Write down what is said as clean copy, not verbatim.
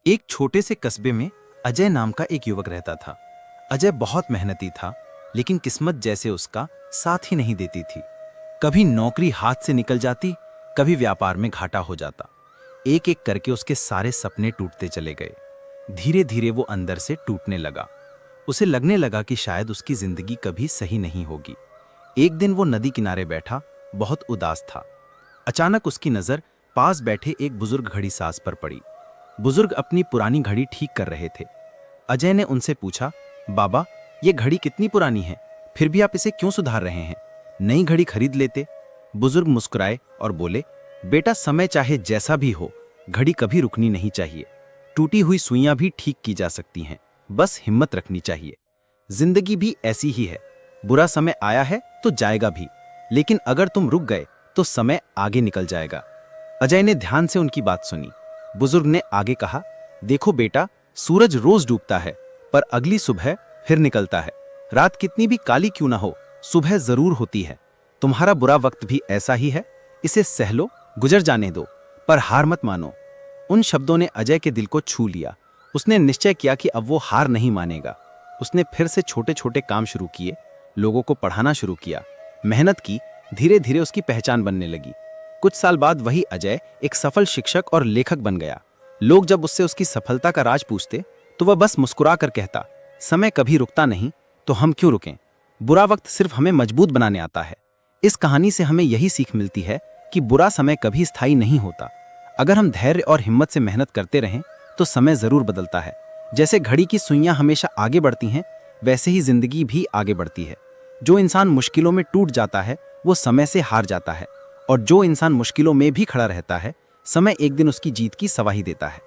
एक छोटे से कस्बे में अजय नाम का एक युवक रहता था। अजय बहुत मेहनती था, लेकिन किस्मत जैसे उसका साथ ही नहीं देती थी। कभी नौकरी हाथ से निकल जाती, कभी व्यापार में घाटा हो जाता। एक एक करके उसके सारे सपने टूटते चले गए। धीरे धीरे वो अंदर से टूटने लगा। उसे लगने लगा कि शायद उसकी जिंदगी कभी सही नहीं होगी। एक दिन वो नदी किनारे बैठा, बहुत उदास था। अचानक उसकी नजर पास बैठे एक बुजुर्ग घड़ी साज पर पड़ी। बुजुर्ग अपनी पुरानी घड़ी ठीक कर रहे थे। अजय ने उनसे पूछा, बाबा, ये घड़ी कितनी पुरानी है, फिर भी आप इसे क्यों सुधार रहे हैं? नई घड़ी खरीद लेते। बुजुर्ग मुस्कुराए और बोले, बेटा, समय चाहे जैसा भी हो, घड़ी कभी रुकनी नहीं चाहिए। टूटी हुई सुइयां भी ठीक की जा सकती हैं, बस हिम्मत रखनी चाहिए। जिंदगी भी ऐसी ही है, बुरा समय आया है तो जाएगा भी, लेकिन अगर तुम रुक गए तो समय आगे निकल जाएगा। अजय ने ध्यान से उनकी बात सुनी। बुजुर्ग ने आगे कहा, देखो बेटा, सूरज रोज डूबता है, पर अगली सुबह फिर निकलता है। रात कितनी भी काली क्यों ना हो, सुबह जरूर होती है। तुम्हारा बुरा वक्त भी ऐसा ही है, इसे सह लो, गुजर जाने दो, पर हार मत मानो। उन शब्दों ने अजय के दिल को छू लिया। उसने निश्चय किया कि अब वो हार नहीं मानेगा। उसने फिर से छोटे छोटे काम शुरू किए, लोगों को पढ़ाना शुरू किया, मेहनत की। धीरे धीरे उसकी पहचान बनने लगी। कुछ साल बाद वही अजय एक सफल शिक्षक और लेखक बन गया। लोग जब उससे उसकी सफलता का राज पूछते तो वह बस मुस्कुरा कर कहता, समय कभी रुकता नहीं, तो हम क्यों रुकें? बुरा वक्त सिर्फ हमें मजबूत बनाने आता है। इस कहानी से हमें यही सीख मिलती है कि बुरा समय कभी स्थायी नहीं होता। अगर हम धैर्य और हिम्मत से मेहनत करते रहें तो समय जरूर बदलता है। जैसे घड़ी की सुइयां हमेशा आगे बढ़ती हैं, वैसे ही जिंदगी भी आगे बढ़ती है। जो इंसान मुश्किलों में टूट जाता है वो समय से हार जाता है, और जो इंसान मुश्किलों में भी खड़ा रहता है, समय एक दिन उसकी जीत की सवाही देता है।